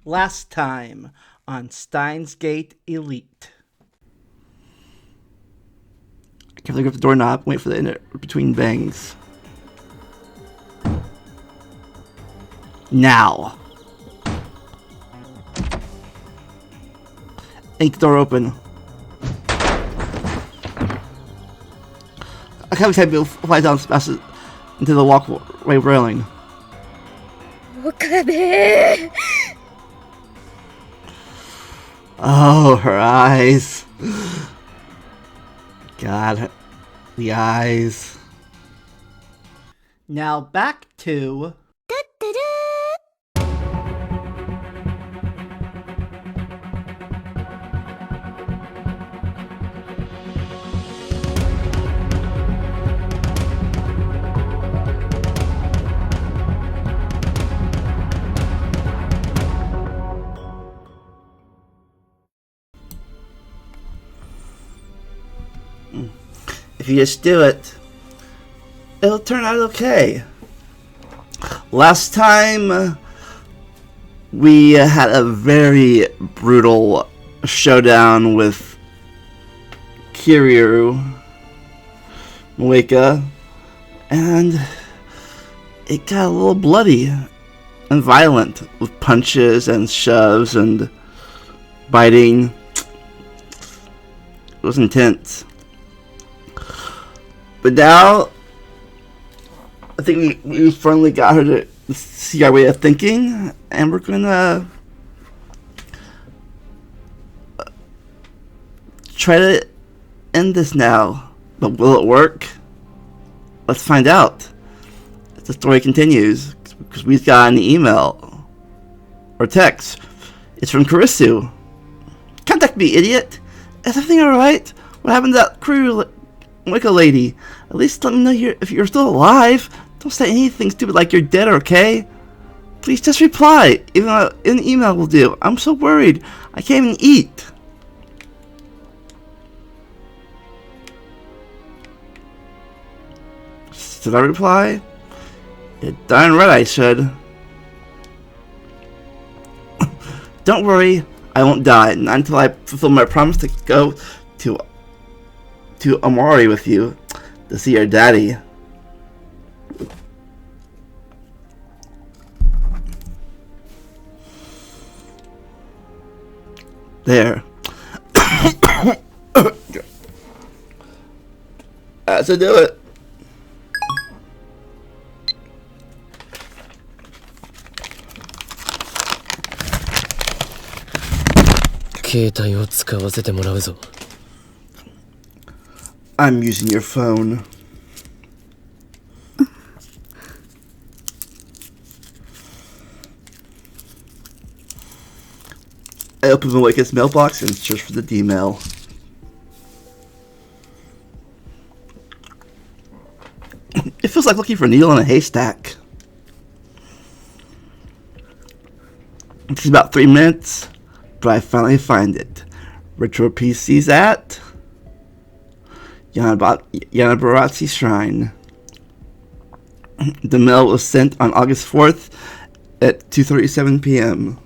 Last time on Steins Gate Elite. Carefully grip the doorknob, wait for the inner between bangs. Now. Ink door open. I can't type it flies down smashes into the walkway railing. Okabe! Oh, her eyes. God, the eyes. Now back to... If you just do it, it'll turn out okay. Last time, we had a very brutal showdown with Kiryu Moeka, and it got a little bloody and violent with punches and shoves and biting. It was intense. But now, I think we finally got her to see our way of thinking, and we're gonna try to end this now. But will it work? Let's find out. If the story continues, because we've got an email or text. It's from Karisu. Contact me, idiot. Is everything alright? What happened to that crew? Like a lady, at least let me know if you're still alive. Don't say anything stupid like you're dead, okay? Please just reply. Even an email will do. I'm so worried. I can't even eat. Should I reply? You're darn right I should. Don't worry, I won't die. Not until I fulfill my promise to go to Amari with you to see your daddy. There. That's to do it. I'm using your phone. I open Moeka's mailbox and search for the D-mail. It feels like looking for a needle in a haystack. It takes about 3 minutes, but I finally find it. Retro PC's at Yanabaratsi Shrine. The mail was sent on August 4th at 2:37 p.m.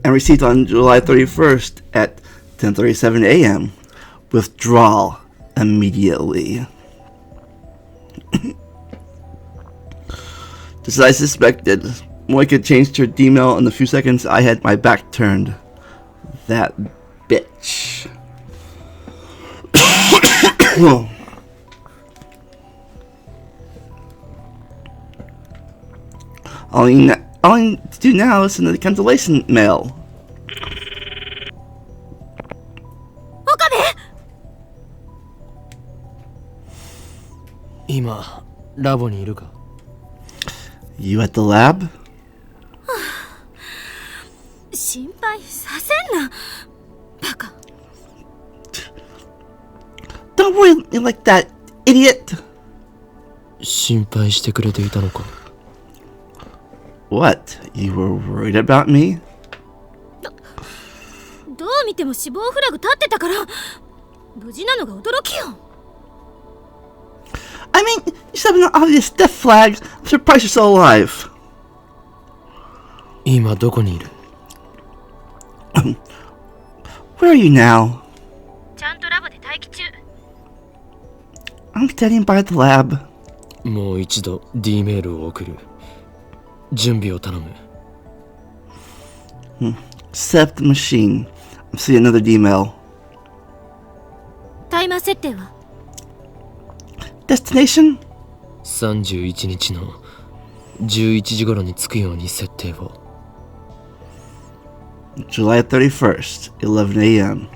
and received on July 31st at 10:37 a.m. Withdrawal immediately. Just as I suspected, Moeka changed her D-mail in the few seconds I had my back turned. That bitch. All I need to do now is send the cancellation mail. Okabe! 今ラボにいるか You at the lab? 心配させんなバカ Don't worry me like that, idiot. 心配してくれていたのか What? You were worried about me? どう見ても死亡フラグ立ってたから無事なのが驚きよ I mean, you still have an obvious death flag. I'm surprised you're still alive. 今どこにいる？ Where are you now? ちゃんとラボで待機中。 I'm standing by the lab. もう一度 D メールを送る。準備を頼む。Set the machine. I'm seeing another email. タイマー設定は Destination? 31日の11時頃に着くように設定を。July 31st, 11 a.m.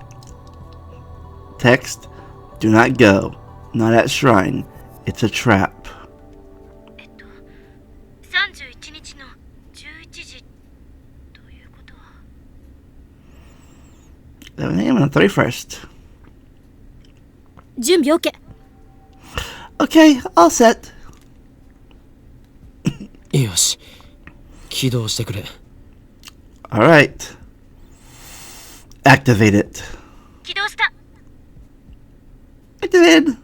Text, do not go. Not at shrine. It's a trap. 31日の11時ということは11 a.m. on the 31st. 準備 OK。 Okay, all set. よし、起動してくれ。Alright. Activate it. 起動した。 Activated.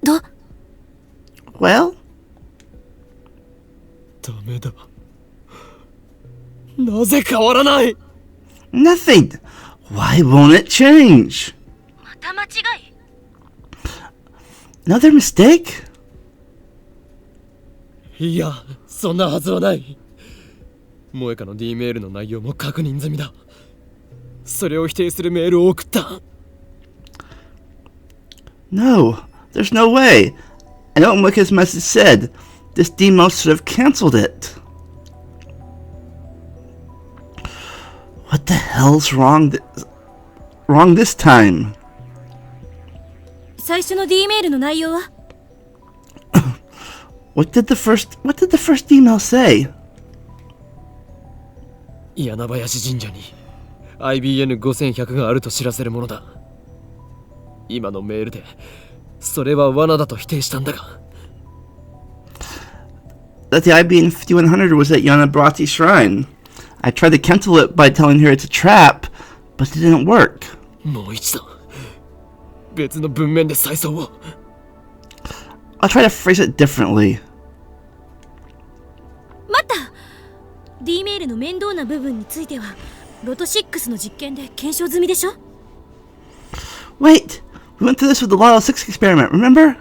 ど Well? ダメだ。なぜ変わらない？ Nothing. Why won't it change? また間違い。 Another mistake? いや、そんなはずはない。萌香の D メールの内容も確認済みだ。それを否定するメールを送った。No, there's no way. I know what Moika's message said. This demo should have canceled it. What the hell's wrong this time? 最初の D メールの内容は What did the first email say? 柳林神社に IBN5100 があると知らせるものだ。今のメールでそれは罠だと否定したんだが。That the IBN 5100 was at Yanabarati Shrine. I tried to cancel it by telling her it's a trap, but it didn't work. もう一度別の文面で再送を。I'll try to phrase it differently. 待った。 D メールの面倒な部分についてはロト6の実験で検証済みでしょ。 Wait, we went through this with the Lotto 6 experiment, remember?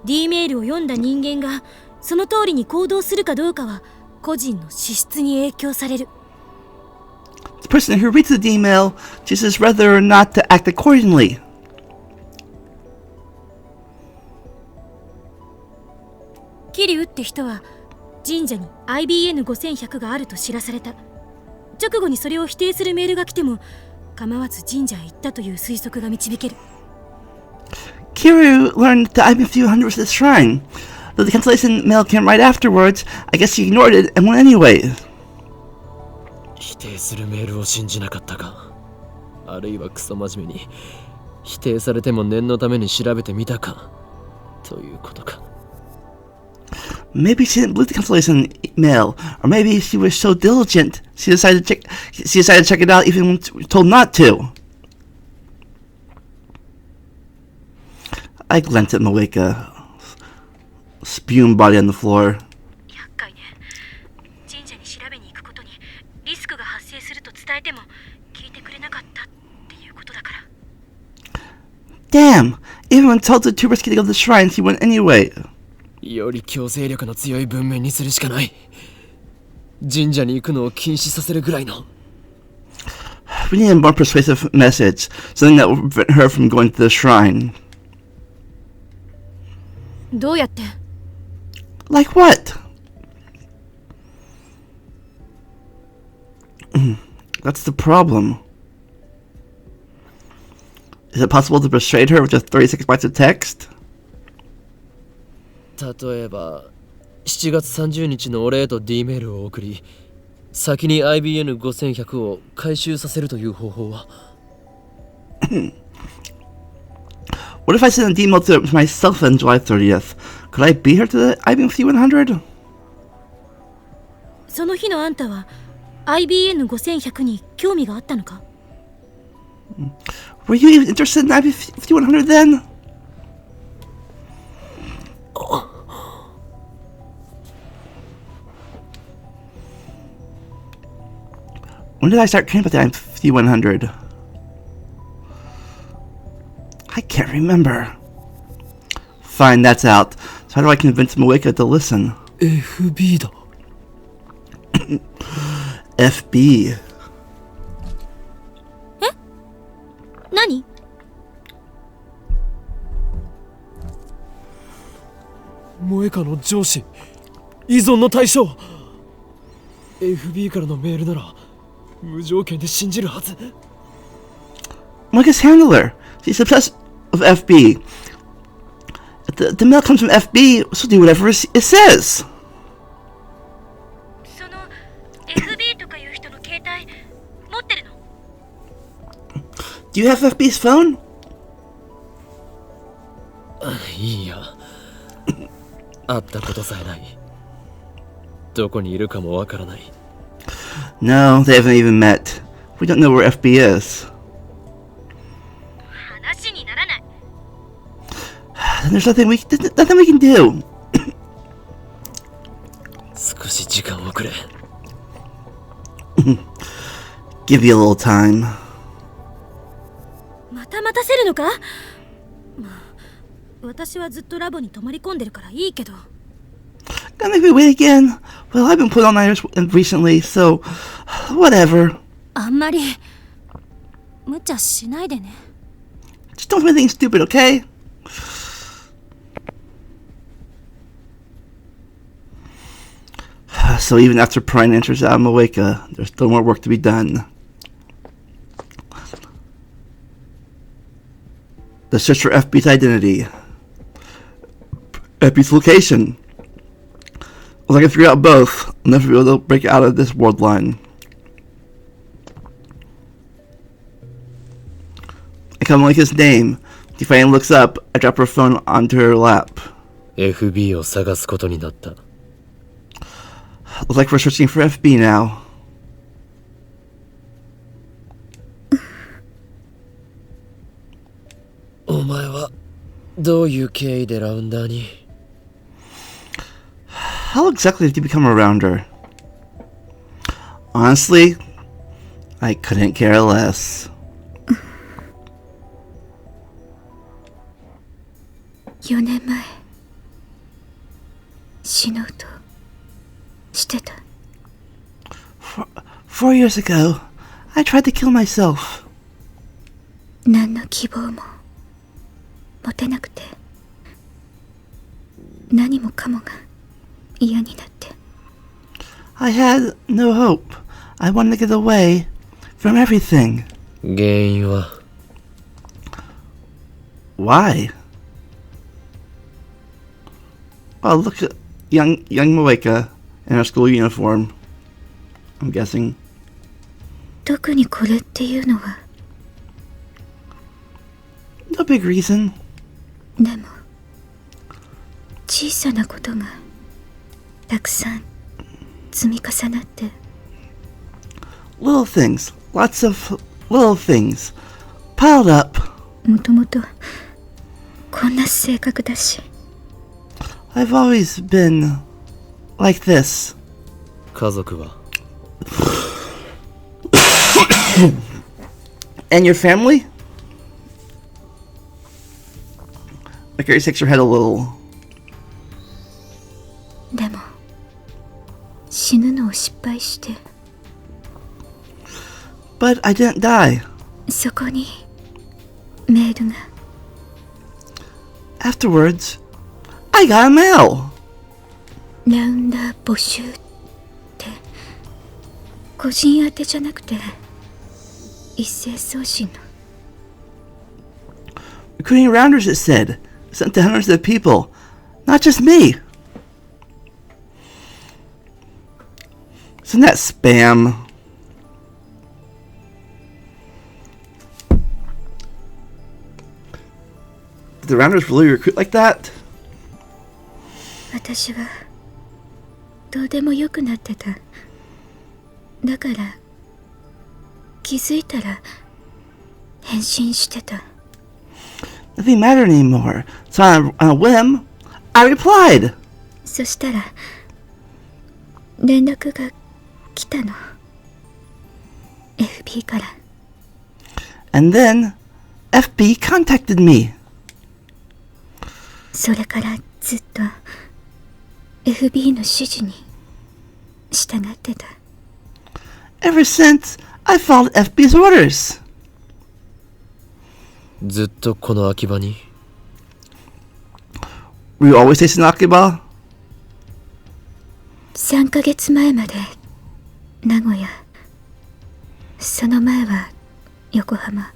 D メールを読んだ人間がその通りに行動するかどうかは個人の資質に影響される。 The person who reads the email chooses whether or not to act accordingly. 桐生って人は神社に IBN5100 があると知らされた。直後にそれを否定するメールが来ても構わず神社へ行ったという推測が導ける。 Kiryu learned that the IBN was at the shrine. Though the cancellation mail came right afterwards, I guess she ignored it and went anyway. 否定するメールを信じなかったか、あるいはクソ真面目に否定されても念のために調べてみたかということか。 Maybe she didn't believe the cancellation mail, or maybe she was so diligent she decided to check it out even when told not to. I glanced at Moika, spewing body on the floor. 厄介ね。神社に調べに行くことにリスクが発生すると伝えても聞いてくれなかったっていうことだから。 Damn! Even when told it's too risky to go to the shrine, he went anyway. より強制力の強い文面にするしかない。神社に行くのを禁止させるぐらいの。 We need a more persuasive message, something that will prevent her from going to the shrine. どうやって Like what? That's the problem. Is it possible to persuade her with just 36 bytes of text? 例えば7月30日のお礼と D メールを送り、先に IBN5100 を回収させるという方法は。 What if I send a demo to myself on July 30th? Could I beat her to the IBM 100? その日のあんたは IBN5100 に興味があったのか？ Were you even interested in IB5100 then? When did I start caring about the IB5100? I can't remember. Fine, that's out. So how do I convince Moeka to listen? FB だ。 FB. 何？萌香の上司、依存の対象。FB からのメールなら無条件で信じるはず。Moeka's handler. She's obsessed with FB. The mail comes from FB, so do whatever it says. その FB とかいう人の携帯持ってるの？ Do you have FB's phone? いいや。会ったことさえない。どこにいるかもわからない。No, they haven't even met. We don't know where FB is. 話にならない。 Then there's nothing we can do. 少し時間をくれ。Give you a little time. また待たせるのか？まあ、私はずっとラボに泊まり込んでるからいいけど。Gonna make me wait again? Well, I've been put on nighters recently, so whatever. あんまり無茶しないでね。 Just don't do anything stupid, okay? So even after prying answers out of Moeka, there's still more work to be done. The search for FB's identity. FB's location. Well, I can figure out both. I'll never be able to break out of this world line. I call Moeka's name. She finally looks up. I drop her phone onto her lap. FB を探すことになった。Looks like we're searching for FB now. お前はどういう経緯でラウンダーに？ How exactly did you become a rounder? Honestly, I couldn't care less. 4年前死のうとしてた。 4 years ago, I tried to kill myself. 何の希望も持てなくて、何もかもが嫌になって。 I had no hope. I wanted to get away from everything. 原因は？ Why? Oh, look at young Moeka in her school uniform. I'm guessing. 特にこれっていうのは。 No big reason. でも小さなことがたくさん積み重なって。 Little things. Lots of little things. Piled up. もともとこんな性格だし。 I've always been like this. 家族は？ And your family? Macari shakes her head a little. でも死ぬのを失敗して。 But I didn't die. そこにメールが。 Afterwards, I got a mail. ラウンダー募集って個人宛てじゃなくて一斉送信の。 Recruiting rounders, it said. Sent to hundreds of people. Not just me. Isn't that spam? Did the rounders really recruit like that? 私はどうでもよくなってた。だから気づいたら返信してた。 Nothing mattered anymore. So on a whim, I replied. そしたら連絡が来たの。 FB から。 And then, FB contacted me. それからずっと FB の指示に従ってた。 Ever since, I followed FB's orders. ずっとこの秋葉に。 Were you always chasing Akiba? 3ヶ月前まで名古屋、その前は横浜、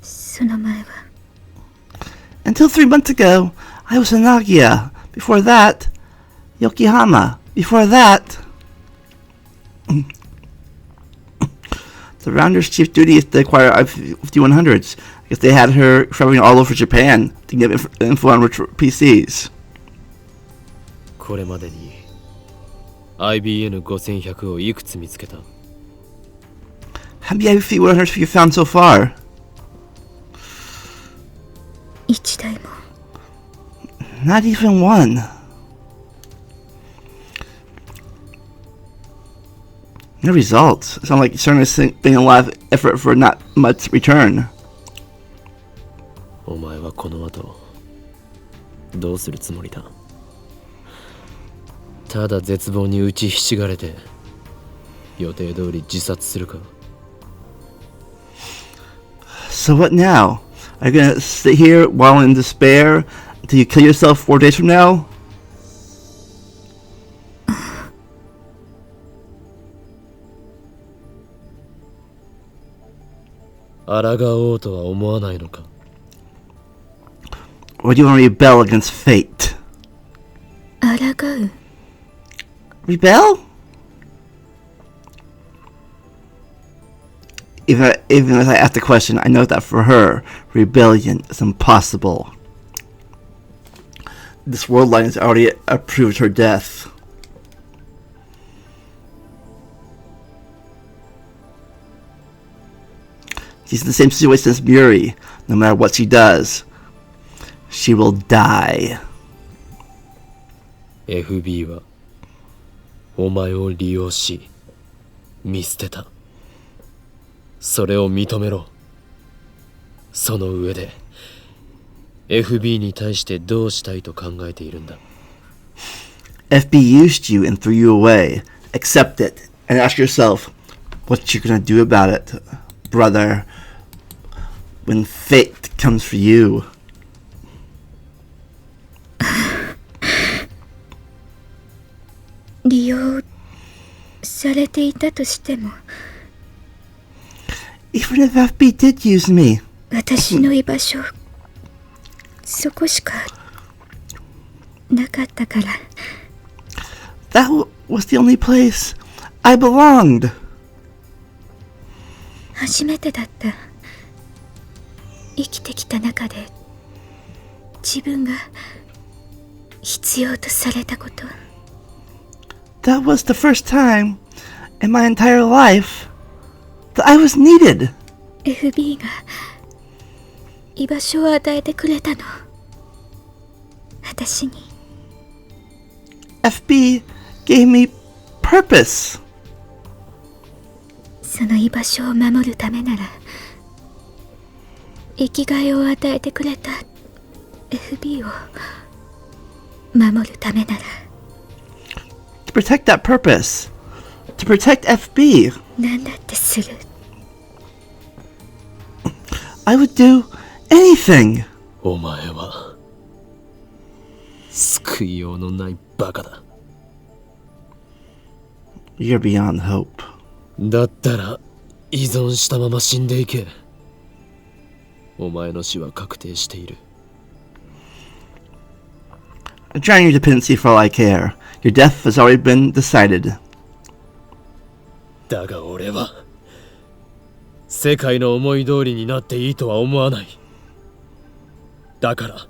その前は Until 3 months ago, I was in Nagoya. Before that, Yokohama. Before that... The Rounder's chief duty is to acquire I-5100s. I guess they had her traveling all over Japan to get info on PCs. これまでに IBN5100 をいくつ見つけた？ How many I-5100s have you found so far? 一台も。 Not even one. No results. It sounds like you're starting to putting a lot of effort for not much return. お前はこの後どうするつもりだ？ただ絶望に打ちひしがれて予定通り自殺するか？ So what now? Are you gonna sit here while in despair until you kill yourself 4 days from now? 抗おうとは思わないのか？ Or do you want to rebel against fate? 抗う。 Rebel? Even as I ask the question, I know that for her, rebellion is impossible. This world line has already approved her death. She's in the same situation as Muri. No matter what she does, she will die. FB はお前を利用し見捨てた。それを認めろ。その上で FB に対してどうしたいと考えているんだ。 FB used you and threw you away. Accept it and ask yourself what you're gonna do about it, brother, when fate comes for you. 利用されていたとしても、 Even if FB did use me, 私の居場所、そこしかなかったから。 that was the only place I belonged. 初めてだった。生きてきた中で自分が必要とされたこと。 That was the first time in my entire life that I was needed. FB が居場所を与えてくれたの。私に。 FB gave me purpose. その居場所を守るためなら、生きがいを与えてくれた FB を守るためなら。 To protect that purpose. To protect FB. 何だってする。 I would do anything. お前は救いようのないバカだ。 You're beyond hope. だったら依存したまま死んでいけ。お前の死は確定している。 Drown your dependency for all I care. Your death has already been decided. だが俺は世界の思い通りになっていいとは思わない。だから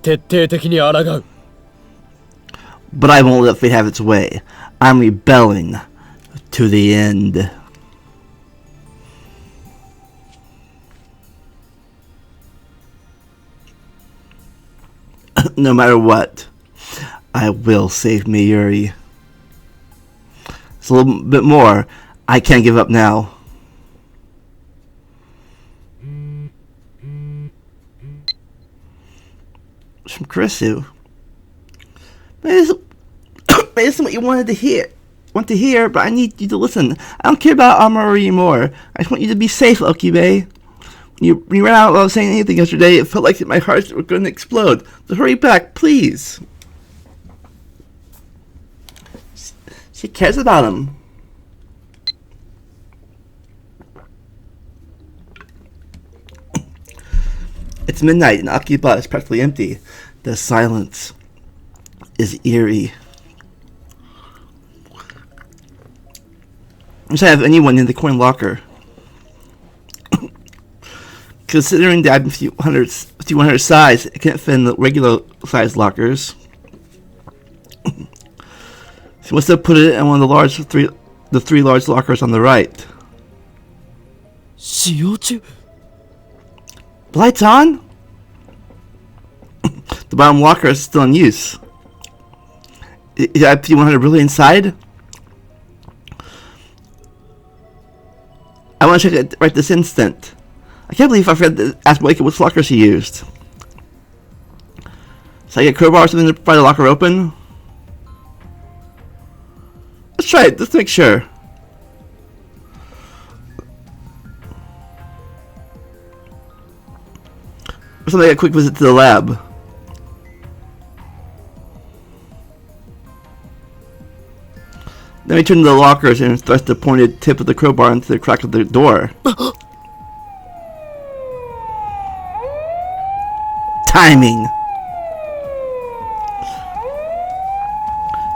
徹底的に抗う。 But I won't let fate have its way. I'm rebelling. To the end. No matter what, I will save Miyuri. It's a little bit more. I can't give up now. It's from Kurisu. Maybe this is what you wanted to hear. Want to hear, but I need you to listen. I don't care about Amari anymore. I just want you to be safe, Okibe. When you ran out without saying anything yesterday, it felt like my heart was going to explode. So hurry back, please. She cares about him. It's midnight and Akiba is practically empty. The silence is eerie. I wish I have anyone in the coin locker. Considering the item 5100 size, it can't fit in the regular size lockers. She must have put it in one of the three large lockers on the right. 使用中 The light's on? The bottom locker is still in use. Is item 5100 really inside? I want to check it right this instant. I can't believe I forgot to ask Blake which locker she used. Should I get a crowbar or something to pry the locker open? Let's try it, just to make sure. Or something like a quick visit to the lab. Then we turn to the lockers and thrust the pointed tip of the crowbar into the crack of the door. Timing!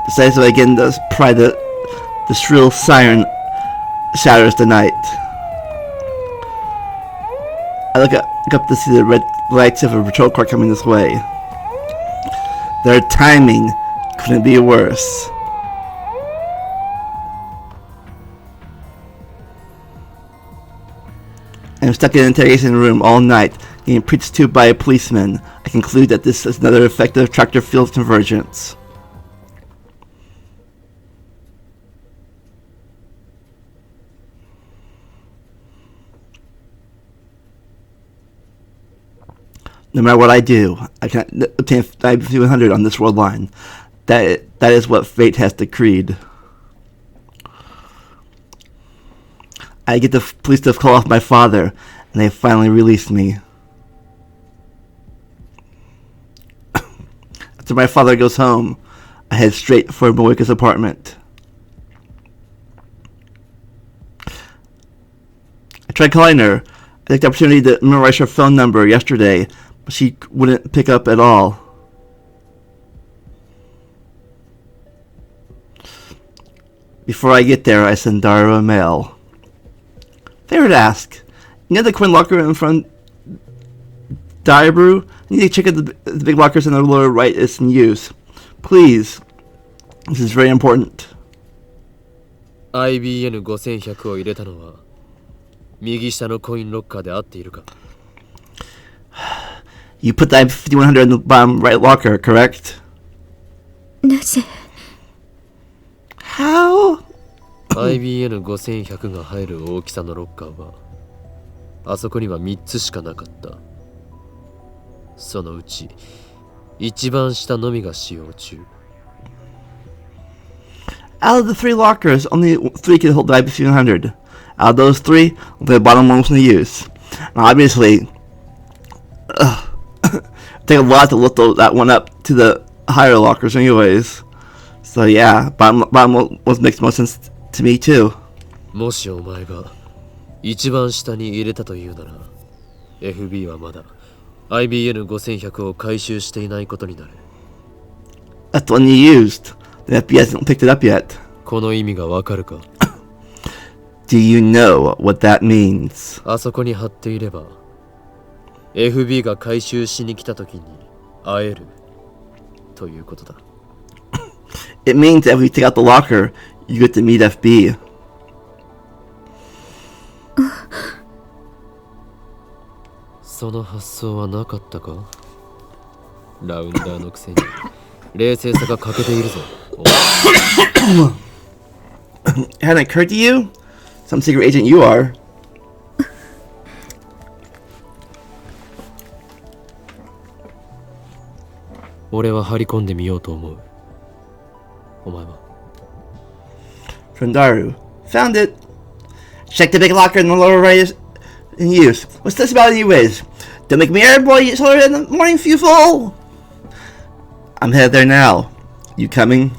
Decisive again does pry the shrill siren shatters the night. I look up to see the red lights of a patrol car coming this way. Their timing couldn't be worse. I'm stuck in an interrogation room all night, getting preached to by a policeman. I conclude that this is another effective tractor field convergence. No matter what I do, I can't obtain 5100 on this world line. That is what fate has decreed. I get the police to call off my father, and they finally released me. After my father goes home, I head straight for Moika's apartment. I tried calling her. I took the opportunity to memorize her phone number yesterday, but she wouldn't pick up at all. Before I get there, I send Daru a mail. Favor to ask. You know the coin locker in front Diabrew? I need to check if the big lockers in the lower right is in use. Please. This is very important. IBN5100 を入れたのは右下のコインロッカーで合っているか You put the 5100 in the bottom right locker, correct? なぜ How? IBN5100 が入る大きさのロッカーはあそこには3つしかなかった。そのうち一番下のみが使用中。Out of the three lockers, only three can hold the IB-100. Out of those three, the bottom one was in use. Now, obviously, take a lot to lift that one up to the higher lockers anyways. So yeah, bottom was makes most sense to me too. もしお前が一番下に入れたというなら FB はまだ IBN5100 を回収していないことになる。 That's the one you used. The FBI hasn't picked it up yet. この意味がわかるか Do you know what that means? あそこに貼っていれば FB が回収しに来た時に会えるということだ。 It means that if we take out the locker, you get to meet FB. その発想はなかったか？ラウンダーのくせに冷静さが欠けているぞ。It hadn't occurred to you? Some secret agent you are. 俺は張り込んでみようと思う。お前は？ Trondaru. Found it. Check the big locker in the lower right in use. What's this about anyways? Don't make me air boy slower in the morning, you fool! I'm headed there now. You coming?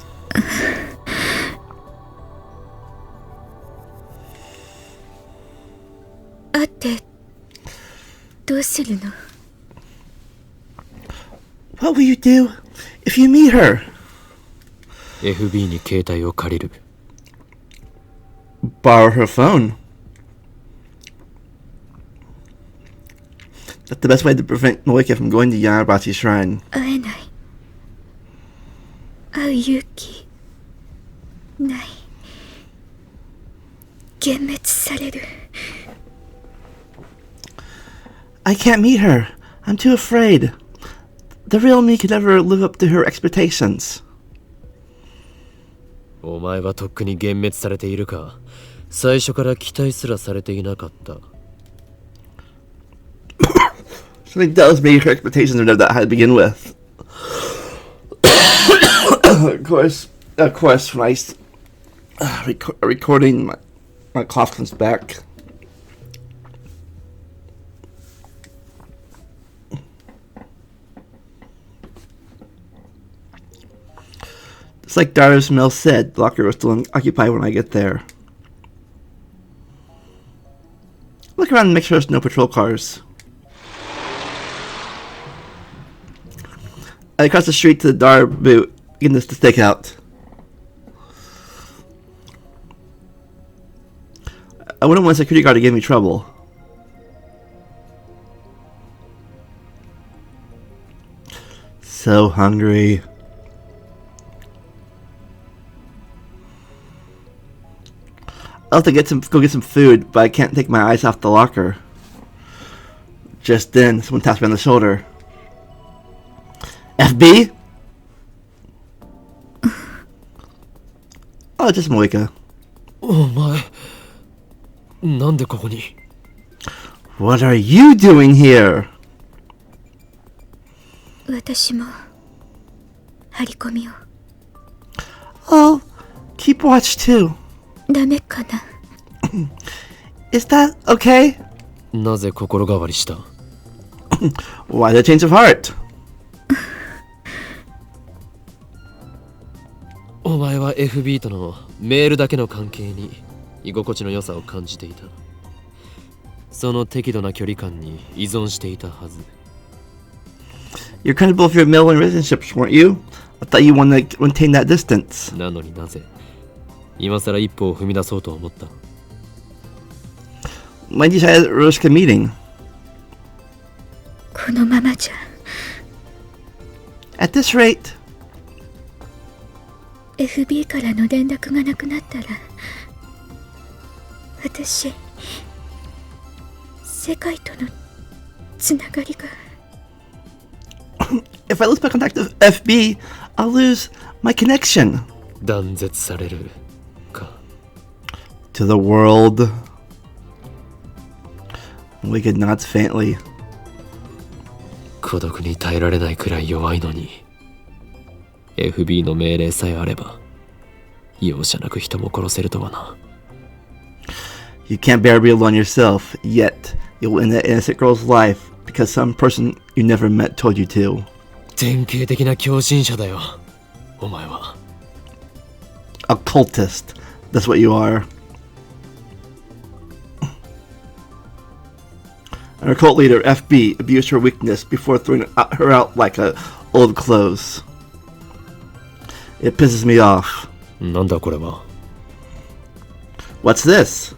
会ってどうするの？ What will you do if you meet her? FB に携帯を借りる。Borrow her phone. That's the best way to prevent Moika from going to Yanabachi's shrine. 会えない。会う勇気ない。幻滅される。I can't meet her. I'm too afraid. The real me could never live up to her expectations. お前はとっくに幻滅されているか？最初から期待すらされていなかった。Something tells me her expectations are never that high to begin with. Of course, when recording, my cough comes back. It's like Darius Mills said, the locker was still occupied when I get there. Look around and make sure there's no patrol cars. I cross the street to the Dar boot, getting this to stake out. I wouldn't want a security guard to give me trouble. So hungry. I'll have to go get some food, but I can't take my eyes off the locker. Just then, someone taps me on the shoulder. FB? Oh, just Moika. お前、なんでここに？ What are you doing here? 私も張り込みを。 Oh, keep watch too. ダメかな？ Is that okay? なぜ心変わりした？ Why the change of heart? お前は FB とのメールだけの関係に居心地の良さを感じていた。その適度な距離感に依存していたはず。 You're comfortable with your middle relationships, weren't you? I thought you wanted to maintain that distance. なのになぜ今さら一歩を踏み出そうと思った？ When did you decide to risk a meeting? このままじゃ。 At this rate, FB からの連絡がなくなったら、私、世界とのつながりが。if I lose my contact with FB, I'll lose my connection 断絶されるか。 to the world. Wicked nods faintly. 孤独に耐えられないくらい弱いのに FB の命令さえあれば容赦なく人も殺せるとはな。 You can't bear to be alone yourself, yet you'll end that innocent girl's life because some person you never met told you to. 典型的な狂信者だよお前は。 A cultist. That's what you are. And her cult leader, FB, abused her weakness before throwing her out like old clothes. It pisses me off. なんだこれは。 What's this?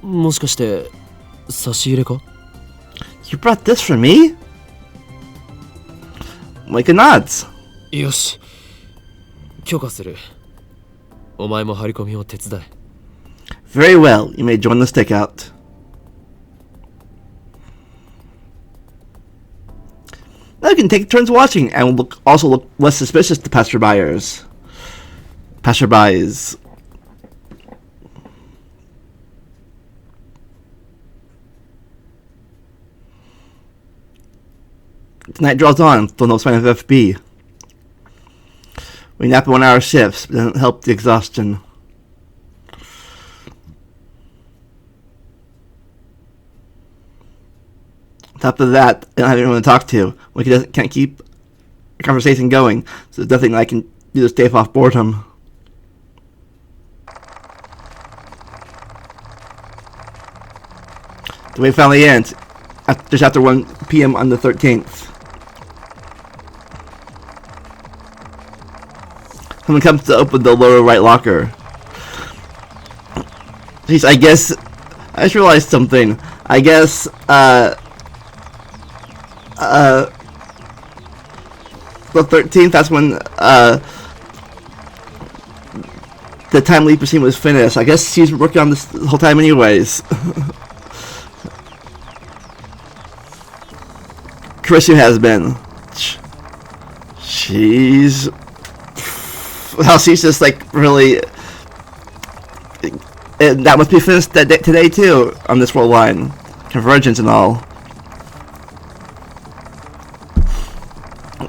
もしかして差し入れか？ You brought this for me? Micah nods. よし許可する。お前も張り込みを手伝え。 Very well, you may join the stakeout. Now you can take turns watching and will also look less suspicious to passerbys. The night draws on, still no sign of FB. We nap 1-hour shifts, but it doesn't help the exhaustion. On top of that, I don't have anyone to talk to. We can't keep a conversation going, so there's nothing I can do to stave off boredom. The wait finally ends, just after 1 p.m. on the 13th. Someone comes to open the lower right locker. Jeez, I guess I just realized something. I guess the 13th, that's when the time leap machine was finished. I guess she's working on this the whole time anyways. Christian has been. She's just like really. And that must be finished today too on this world line, convergence and all.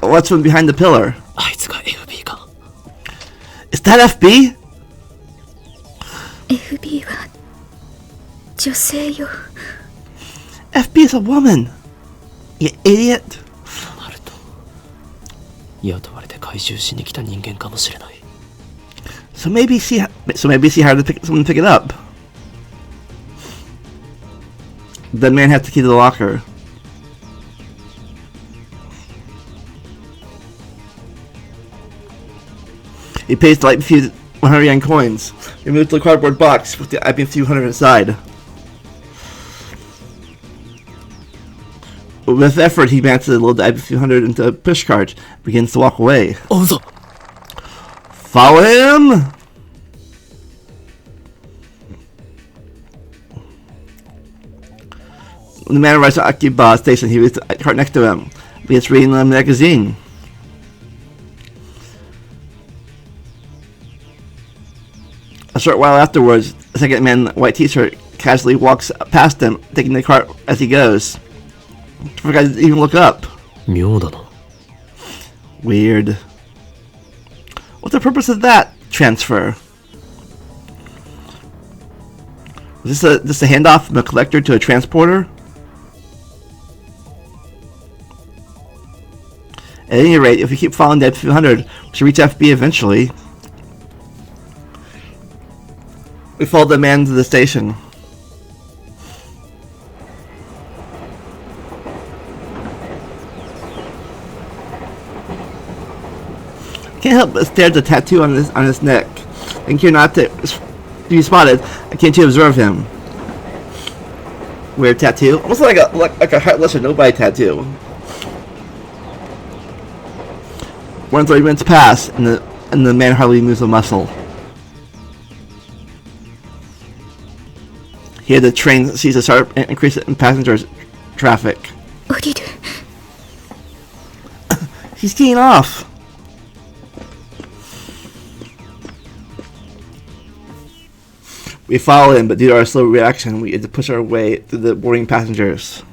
What's from behind the pillar? あいつが FB か。 Is that FB? FB は女性よ。 FB is a woman. You idiot. となると雇われて回収しに来た人間かもしれない。 So maybe she hired someone to pick it up. The man has the key to the locker. He pays the light fuse 100 yen coins. He moves to the cardboard box with the IBM few hundred inside. With effort, he manages to load the IBM few hundred into a pushcart and begins to walk away. 追うぞ。 Follow him! When the man arrives at Akiba station, he leaves the cart next to him. He begins reading the magazine. A short while afterwards, a second man in a white t-shirt casually walks past him, taking the cart as he goes. Forgot to even look up. 妙だな。 Weird. What's the purpose of that transfer? Is this a handoff from a collector to a transporter? At any rate, if we keep following that 200, we should reach FB eventually. We followed the man to the station. Can't help but stare at the tattoo on his neck. And care not to be spotted, I can't to observe him. Weird tattoo, almost like a heartless or nobody tattoo. 1:30 minutes pass, and the man hardly moves a muscle. Here, the train sees a sharp increase in passengers traffic. 降りる。 He's getting off. We follow him, but due to our slow reaction, we had to push our way through the boarding passengers.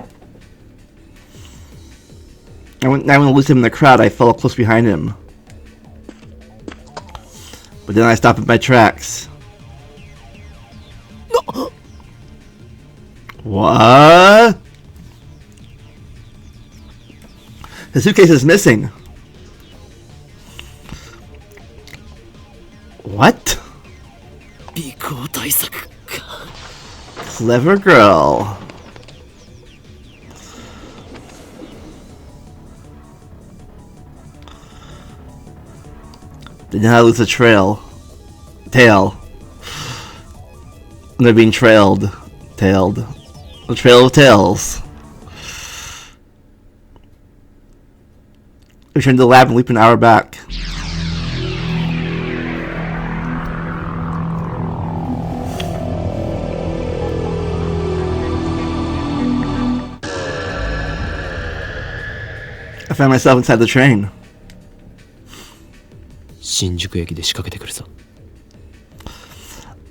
Now when I lose him in the crowd, I follow close behind him. But then I stop at my tracks. No. What? The suitcase is missing. What? 尾行対策か。 Clever girl. Did not lose a tail. They're being tailed. A trail of tails. Return to the lab and leap an hour back. found myself inside the train. 新宿駅で仕掛けてくるぞ。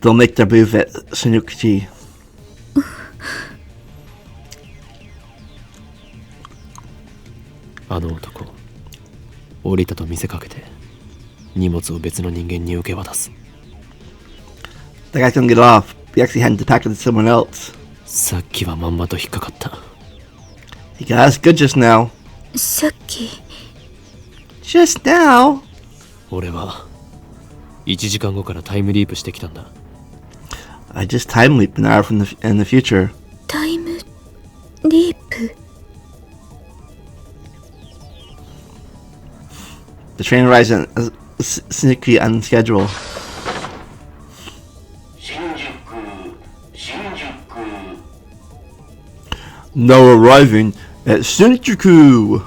They'll make their move at Sanukuchi. A男、降りたと見せかけて荷物を別の人間に受け渡す。 The guy's gonna get off. He actually had to pack it to someone else. さっきはまんまと引っかかった。 He got us good just now. さっき Just now? 俺は1時間後からタイムリープしてきたんだ。 I just time leaped an hour in the future. タイムリープ The train arrives in Sanukuchi on schedule. Now arriving at Shinjuku.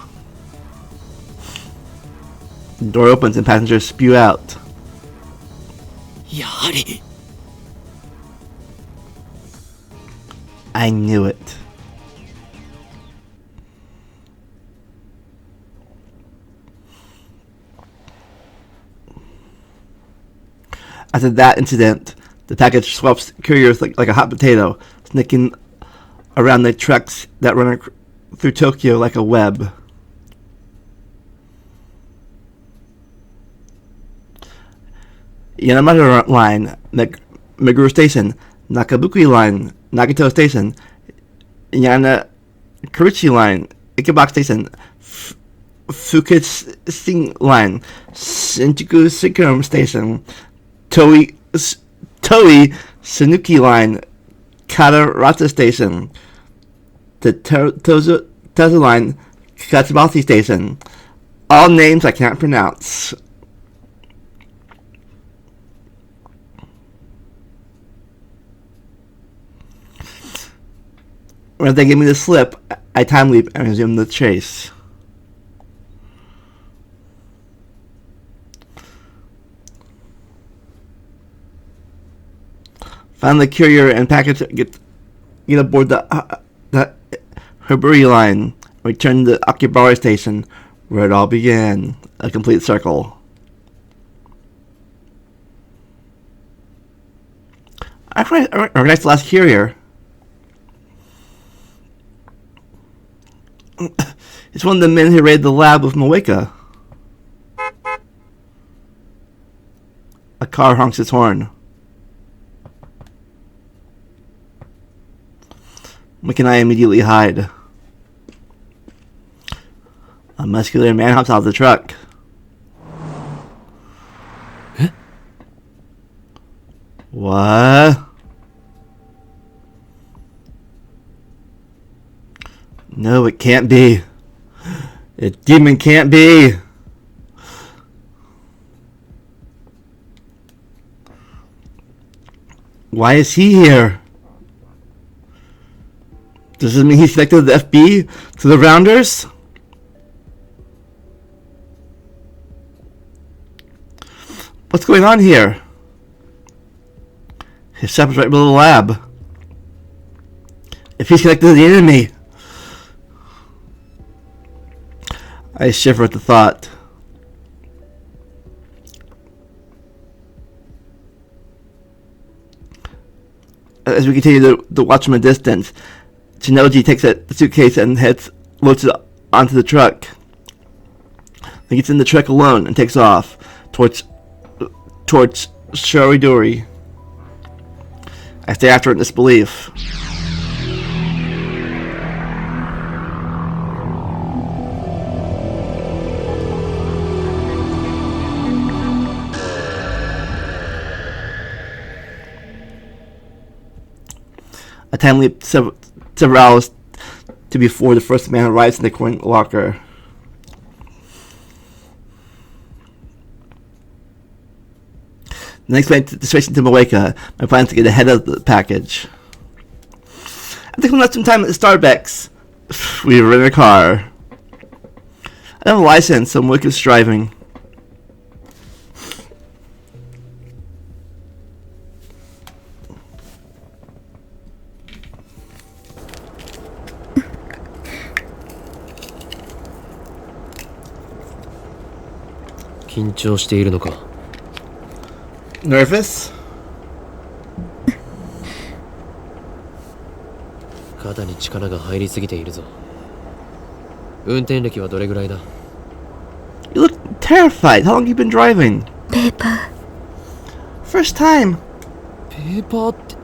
The door opens and passengers spew out. やはり I knew it. After that incident, the package swaps couriers like a hot potato, sneaking around the trucks that run through Tokyo like a web. Yamada Line, Meguro Station, Nakabuki Line, Nagato Station, Yanakaruchi Line, Ikebak Station, Fukushima Line, Shinjuku Sikurum Station, Toei Sanuki Line, Katarata Station, the Tezu Line, Katsubashi Station. All names I can't pronounce. When they give me the slip, I time leap and resume the chase. Find the courier and package. Get aboard the Hiburi line. Return to Akibara Station, where it all began. A complete circle. I recognize the last courier. It's one of the men who raided the lab with Moeka. A car honks its horn. Moeka and I immediately hide. A muscular man hops out of the truck. Huh? What? No, it can't be. It demon can't be. Why is he here? Does this mean he's connected to the FB? To the Rounders? What's going on here? His shop is right below the lab. If he's connected to the enemy. I shiver at the thought. As we continue to watch from a distance, Shinoji takes the suitcase and loads it onto the truck. He gets in the truck alone and takes off towards Shoridori. I stay after it in disbelief. A time leap several hours to before the first man arrives in the coin locker. The next man straight into Moeka. My plan is to get ahead of the package. After coming up some time at the Starbucks, we were in a car. I don't have a license, so Moeka's driving. 緊張しているのか。 Nervous? 肩に力が入りすぎているぞ。運転歴はどれぐらいだ？ You look terrified. How long have you been driving? ペーパ First time. ペーパーって、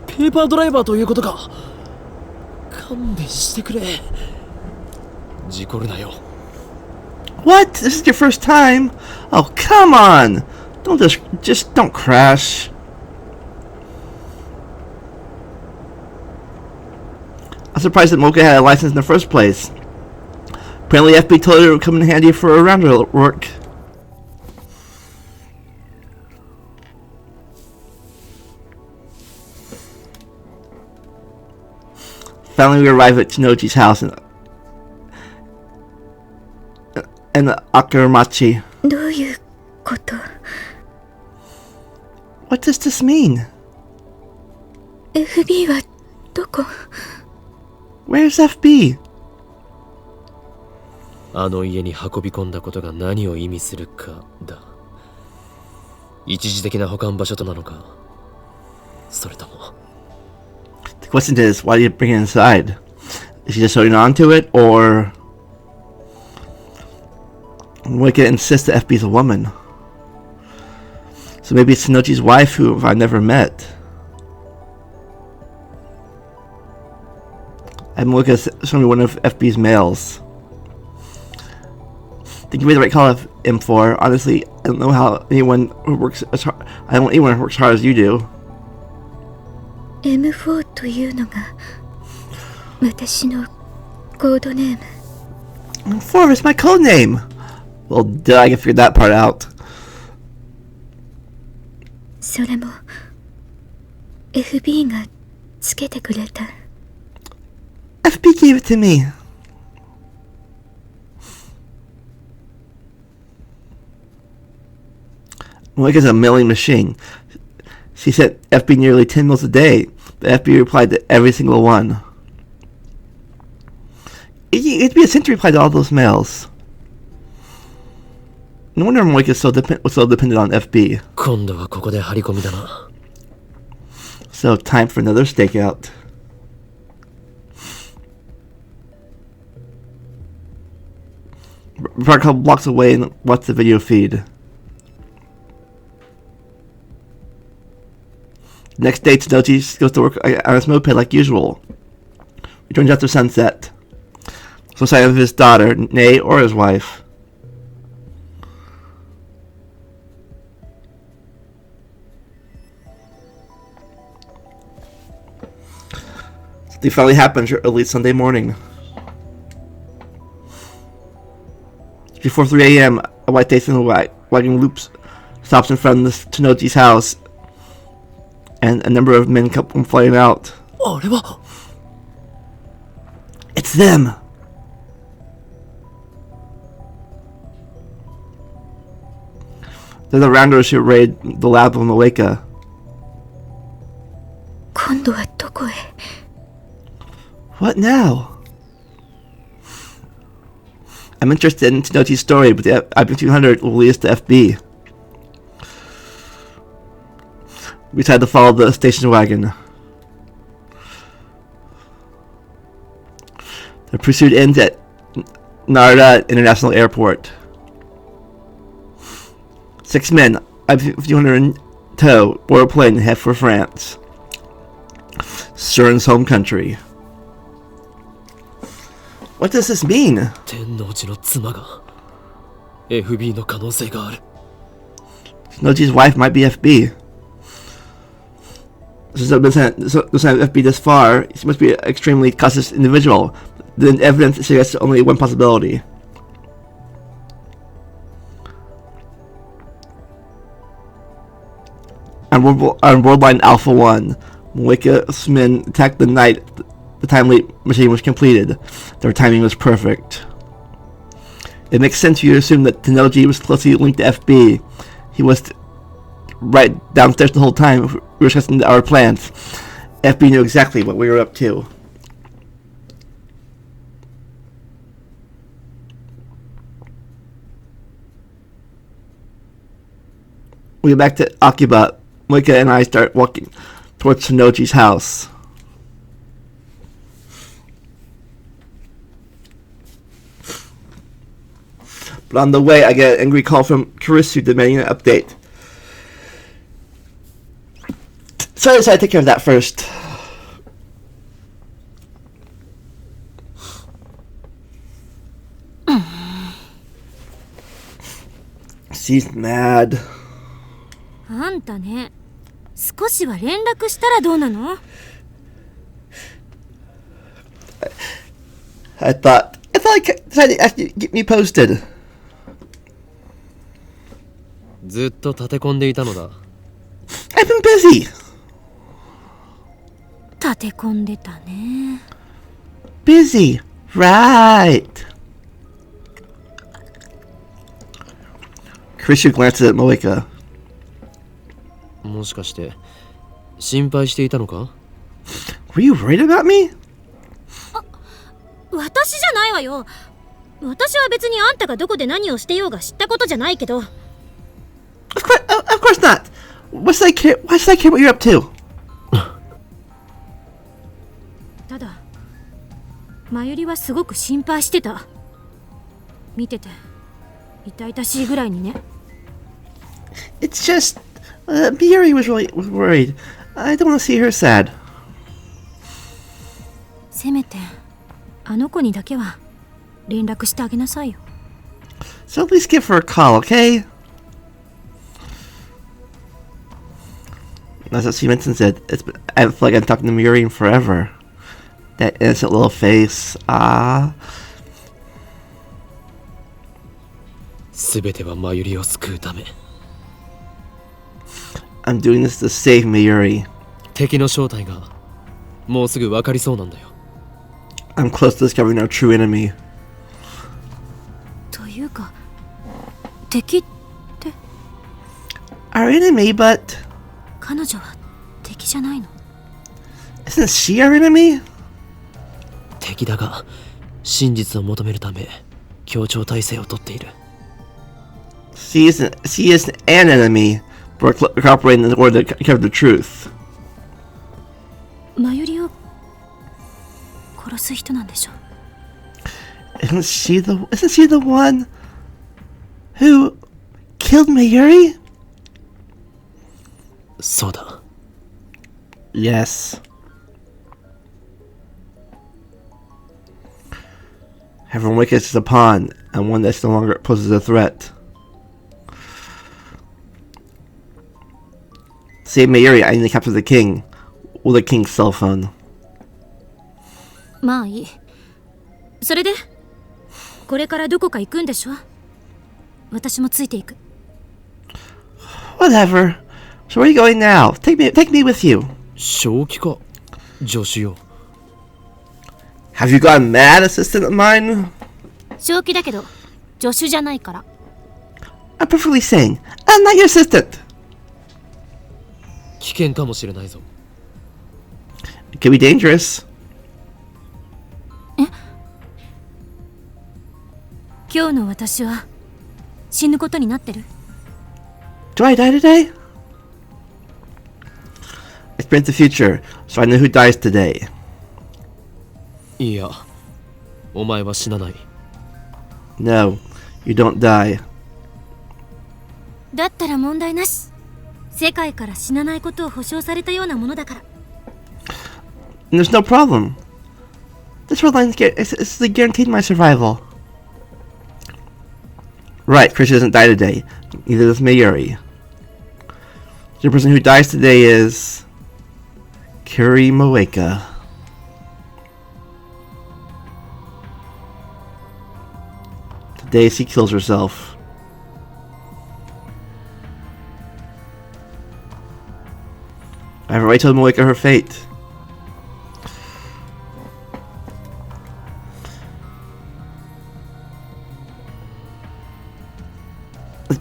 ペーパードライバーということか。勘弁してくれ。事故るなよ。 What? This is your first time? Oh, come on. Just don't crash. I'm surprised that Mocha had a license in the first place. Apparently FB told her it would come in handy for around her work. Finally we arrive at Tanoji's house in Akiramachi. ーどういうこと？ What does this mean? FB はどこ？ Where's FB? あの家に運び込んだことが何を意味するかだ。一時的な保管場所となのか、それとも。 The question is, why do you bring it inside? Is she just holding on to it, or Moika insists that FB's a woman? So maybe it's Tanoji's wife who I've never met. And Moika's showing me one of FB's mails. I think you made the right call of M4. Honestly, I don't know how anyone who works as hard. I don't know anyone who works as hard as you do. M4 というのが私のコードネーム。 M4 is my code name. Well, duh, I can figure that part out. それも FB がつけてくれた。 FB gave it to me. Moika's a mailing machine. She sent FB nearly 10 mails a day, but FB replied to every single one. It'd be a sin to reply to all those mails. No wonder Moika was so dependent on FB. 今度はここで張り込みだな。 So, time for another stakeout. We're a couple blocks away and watch the video feed. Next day, Tanoji goes to work on his moped like usual. Returns after sunset. No sign of his daughter, Nay, or his wife. Something finally happens early Sunday morning. Before 3 a.m., a white Datsun wagon loops stops in front of Tanoji's house, and a number of men come flying out. あれは It's them! They're the rounders who raid the lab of Moeka. 今度はどこへ？ What now? I'm interested in Tanoji's story, but the IB200 will lead us to FB. We decided to follow the station wagon. The pursuit ends at Narita International Airport. 6 men, IB200 in tow, board a plane and head for France. Surin's home country. What does this mean? 天王寺の妻が FB の可能性がある。 Tanoji's wife might be FB. Since I've been sent FB this far, she must be an extremely cautious individual. The evidence suggests only one possibility. On world line Alpha 1, Moeka's men attacked the night the time leap machine was completed. Their timing was perfect. It makes sense for you to assume that Tanoji was closely linked to FB. He was right downstairs the whole time we were discussing our plans. FB knew exactly what we were up to. We get back to Akiba. Moika and I start walking towards Shinoji's house. But on the way, I get an angry call from Kurisu demanding an update. So I decided to take care of that first. She's mad. あんたね、少しは連絡したらどうなの？ I thought I decided to ask you to get me posted. ずっと立て込んでいたのだ。 I've been busy. 立て込んでたね。Busy. Right. Christian glances at Moika. もしかして心配していたのか？ Were you worried about me? 私じゃないわよ。私は別にあんたがどこで何をしてようが知ったことじゃないけど。Of course not. Why should I care what you're up to? ただ、まゆりはすごく心配してた。見てて痛々しいぐらいにね。It's just, Miyuri was worried. I don't want to see her sad. せめてあの子にだけは連絡してあげなさいよ。So at least give her a call, okay? As she mentions it, I feel like I'm talking to Miyuri in forever. That innocent little face. Ah. すべてはマユリを救うため。 I'm doing this to save Miyuri. 敵の正体がもうすぐ分かりそうなんだよ。 I'm close to discovering our true enemy. というか、敵って？ Our enemy, but 彼女は敵じゃないの？ isn't she our enemy? 敵だが真実を求めるため協調体制をとっている。 She is an enemy, but we're cooperating in order to cover the truth. まゆりを殺す人なんでしょ？ Isn't she the one who killed Mayuri? そうだ。 Yes. Everyone Wicked is a pawn, and one that no longer poses a threat. Save Mayuri, I need to capture the king. Or the king's cell phone. まあいい。それでこれからどこか行くんでしょ？私もついていく。 Whatever. So where are you going now? Take me with you. 正気か助手よ。 Have you gone mad, assistant of mine? 正気だけど助手じゃないから。 I'm perfectly sane. I'm not your assistant. 危険かもしれないぞ。 It could be dangerous. 今日の私は死ぬことになってる？ Do I die today? I experienced the future, so I know who dies today. いや、お前は死なない。 No, you don't die. だったら問題なし。世界から死なないことを保証されたようなものだから。 And there's no problem. This world line is guaranteed my survival. Right, Christian doesn't die today. Neither does Mayuri. The person who dies today is Kuri Moeka. Today she kills herself. I've already told Moeka her fate.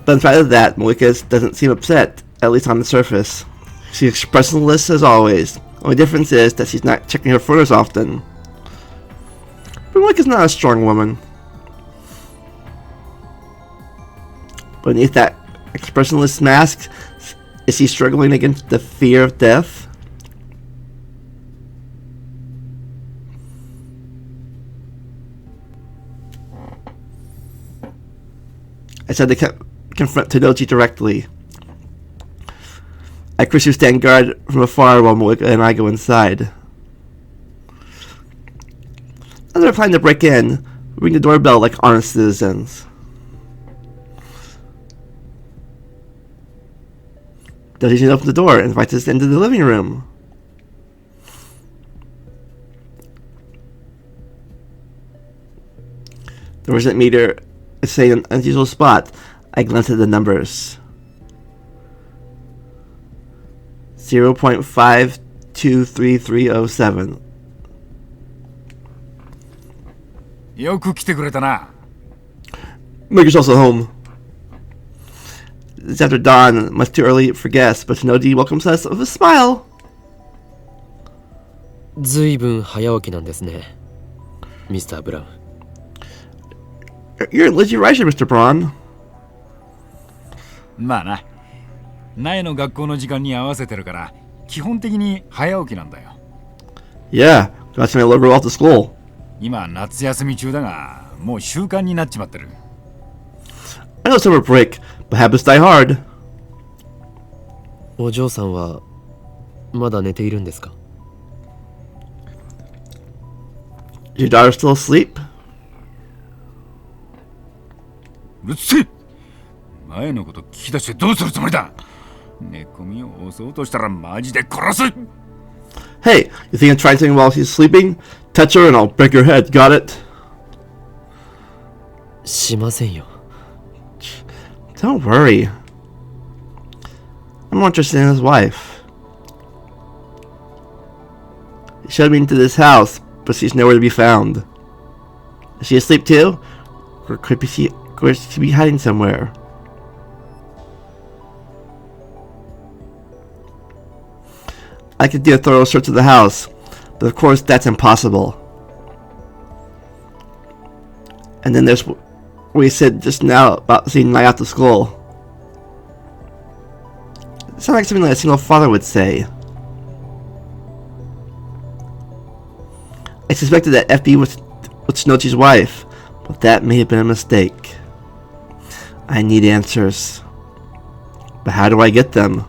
But in spite of that, Moeka doesn't seem upset, at least on the surface. She's expressionless as always. Only difference is that she's not checking her phone as often. But Moeka's not a strong woman. Beneath that expressionless mask Is he struggling against the fear of death? I said to confront Tanochi directly. I Chris, you stand guard from afar while Moika and I go inside. As we're planning to break in, we ring the doorbell like honest citizens. Tanochi opens the door and invites us into the living room. The resident meter is saying an unusual spot. I glance at the numbers. 0.523307. よく来てくれたな。 Make yourselves at home. It's after dawn, much too early for guests, but Tanochi welcomes us with a smile. ずいぶん早起きなんですね、ミスター・ブラウン。You're legit right, Mr. Braun. まあな。苗の学校の時間に合わせてるから、基本的に早起きなんだよ。Yeah, got to my little girl off to school. 今夏休み中だが、もう習慣になっちまってる。I know summer break, but habits die hard. お嬢さんはまだ寝ているんですか？ Is your daughter still asleep? うるせえ！前のこと聞き出してどうするつもりだ！寝込みを押そうとしたらマジで殺す！ Hey, you think I'm trying something while she's sleeping? Touch her and I'll break your head, got it? しませんよ。Don't worry. I'm more interested in his wife. He showed me into this house, but she's nowhere to be found. Is she asleep too? Or could she be hiding somewhere? I could do a thorough search of the house, but of course that's impossible. And then there's what you said just now about seeing Nai out to school. It sounds like something that a single father would say. I suspected that FB was Shinochi's wife, but that may have been a mistake. I need answers. But how do I get them?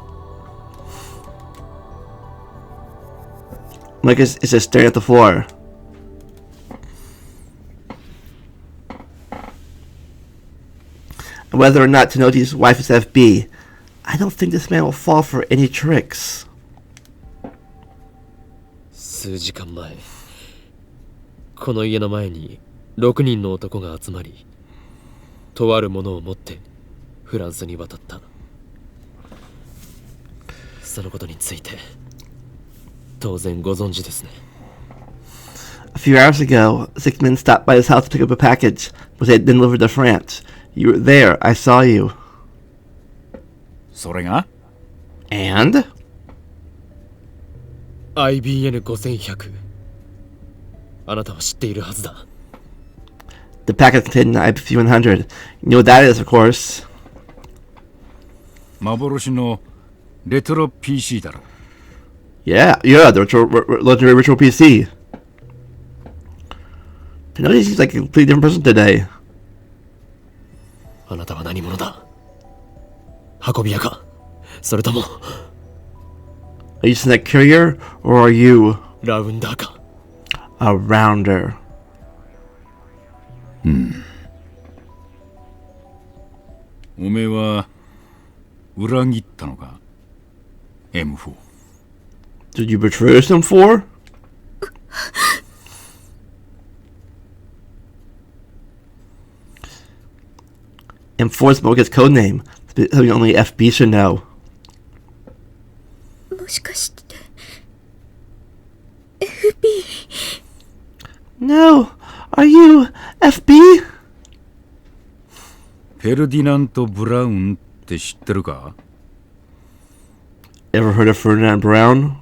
Mike is just staring at the floor. And whether or not Tanochi's wife is FB, I don't think this man will fall for any tricks. 数時間前、この家の前に6人の男が集まり、とあるものを持ってフランスに渡った。そのことについて当然ご存知ですね。A few hours ago, 6 men stopped by his house to pick up a package, which they had been delivered to France. You were there. I saw you. それが And? IBN5100。あなたは知っているはずだ。The packet contained an IP100. You know what that is, of course. 幻のレトロ PC だろ。Yeah, the legendary virtual PC. Tanochi seems like a completely different person today. あなたは何者だ？運び屋か？それとも Are you just a courier, or are you ラウンダーか？ a rounder? おめえは裏切ったのか ?M4。Did you betray us, M4? M4 is Moga's code name. Something only FB should know. もしかして FB No, are you FB? フェルディナント・ブラウンって知ってるか Ever heard of Ferdinand Brown?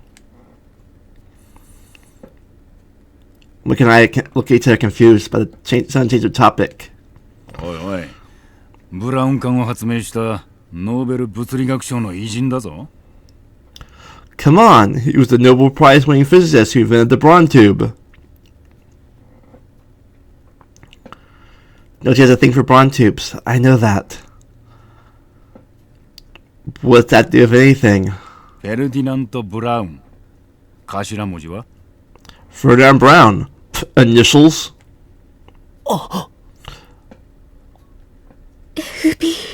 Mike and I look at each other confused by the sudden change of topic. おいおい、ブラウン管を発明したノーベル物理学賞の偉人だぞ。 Come on, he was the Nobel Prize winning physicist who invented the Braun tube. No, she has a thing for Braun tubes. I know that. What's that do, if anything? フェルディナント・ブラウン。頭文字は Ferdinand Brown. Initials? FB。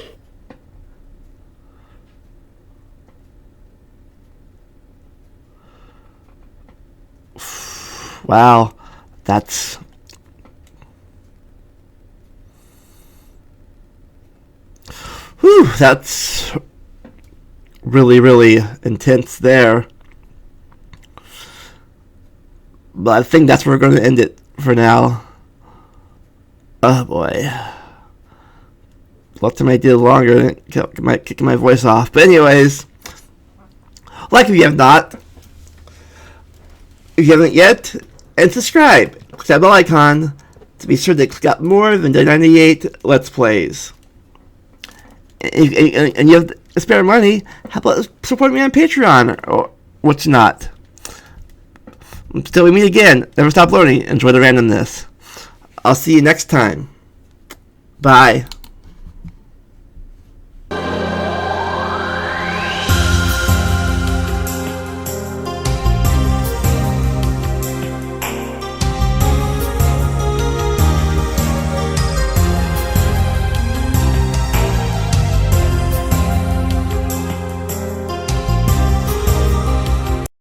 Wow, that's... Whew, that's really, really intense there. But I think that's where we're going to end it for now. Oh boy. Left time I did longer, kicking my voice off. But anyways, like if you have not, if you haven't yet, and subscribe. Click that bell icon to be sure to click out more than the 98 Let's Plays. And you have spare money, how about support me on Patreon or what's not. Until we meet again, never stop learning, enjoy the randomness. I'll see you next time. Bye.